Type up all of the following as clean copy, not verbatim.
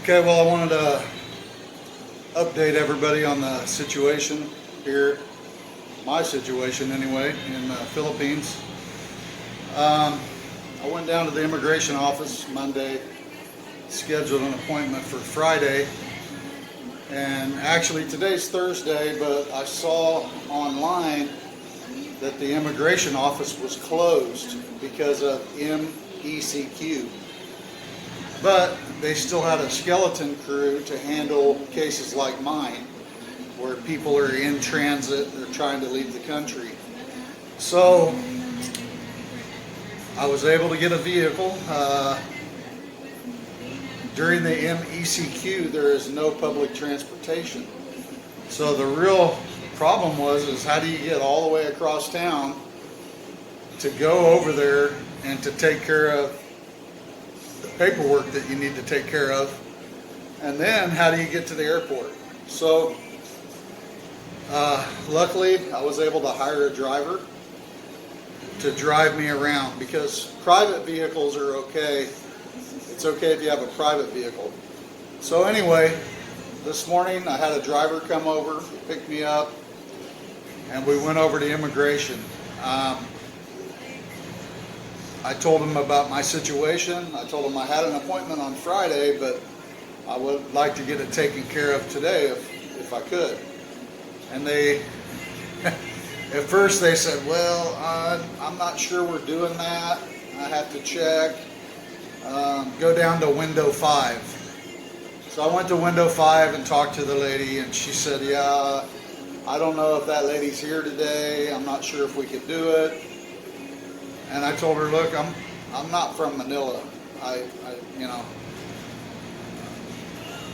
Okay, well, I wanted to update everybody on the situation here, my situation anyway, in the Philippines. I went down to the immigration office Monday, scheduled an appointment for Friday, and actually today's Thursday, but I saw online that the immigration office was closed because of MECQ. But they still had a skeleton crew to handle cases like mine, where people are in transit, they're trying to leave the country. So I was able to get a vehicle. During the MECQ, there is no public transportation. So the real problem is how do you get all the way across town to go over there and to take care of the paperwork that you need to take care of, and then how do you get to the airport? So luckily I was able to hire a driver to drive me around, because private vehicles are okay. It's okay if you have a private vehicle. So anyway, this morning I had a driver come over, pick me up, and we went over to immigration. I told him about my situation. I told him I had an appointment on Friday, but I would like to get it taken care of today if I could. And they, at first they said, well, I'm not sure we're doing that. I have to check. Go down to window 5. So I went to window 5 and talked to the lady, and she said, yeah, I don't know if that lady's here today. I'm not sure if we could do it. And I told her, look, I'm not from Manila.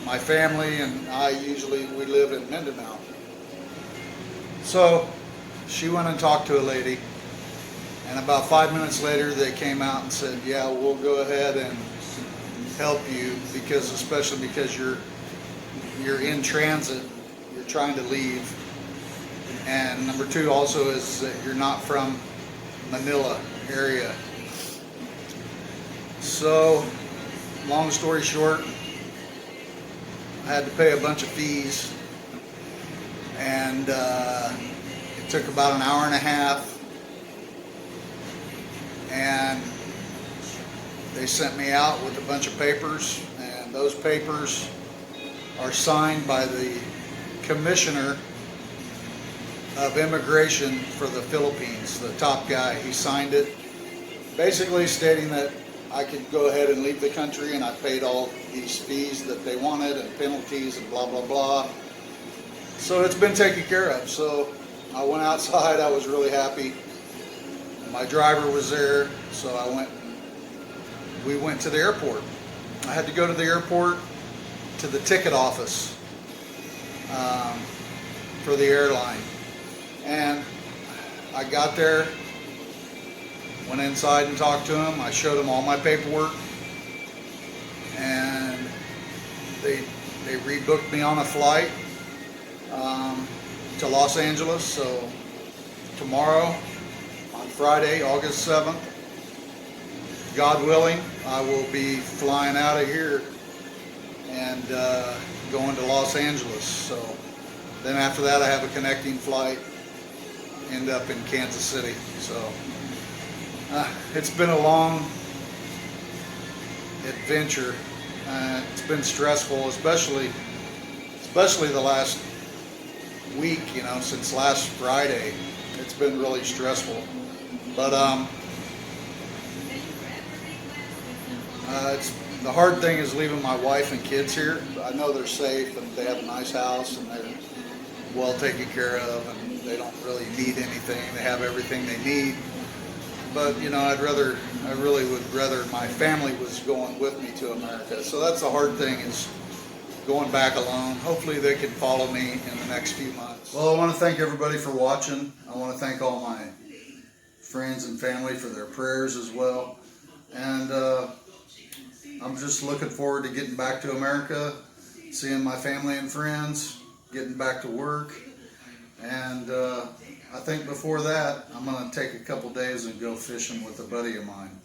My family and I we live in Mindanao. So she went and talked to a lady, and about 5 minutes later they came out and said, yeah, we'll go ahead and help you, especially because you're in transit, you're trying to leave, and number 2 also is that you're not from Manila area. So long story short, I had to pay a bunch of fees, and it took about an hour and a half, and they sent me out with a bunch of papers, and those papers are signed by the commissioner of immigration for the Philippines, the top guy. He signed it, basically stating that I could go ahead and leave the country, and I paid all these fees that they wanted and penalties and blah blah blah. So it's been taken care of. So I went outside, I was really happy. My driver was there, so we went to the airport. I had to go to the airport to the ticket office for the airline. And I got there, went inside and talked to him. I showed him all my paperwork, and they rebooked me on a flight to Los Angeles. So tomorrow, on Friday, August 7th, God willing, I will be flying out of here and going to Los Angeles. So then after that I have a connecting flight, end up in Kansas City. So it's been a long adventure. It's been stressful, especially the last week, since last Friday. It's been really stressful. But the hard thing is leaving my wife and kids here. I know they're safe, and they have a nice house, and they're well taken care of, and they don't really need anything. They have everything they need. But I really would rather my family was going with me to America. So that's the hard thing, is going back alone. Hopefully they can follow me in the next few months. Well, I want to thank everybody for watching. I want to thank all my friends and family for their prayers as well. And I'm just looking forward to getting back to America, seeing my family and friends, getting back to work. And I think before that, I'm going to take a couple days and go fishing with a buddy of mine.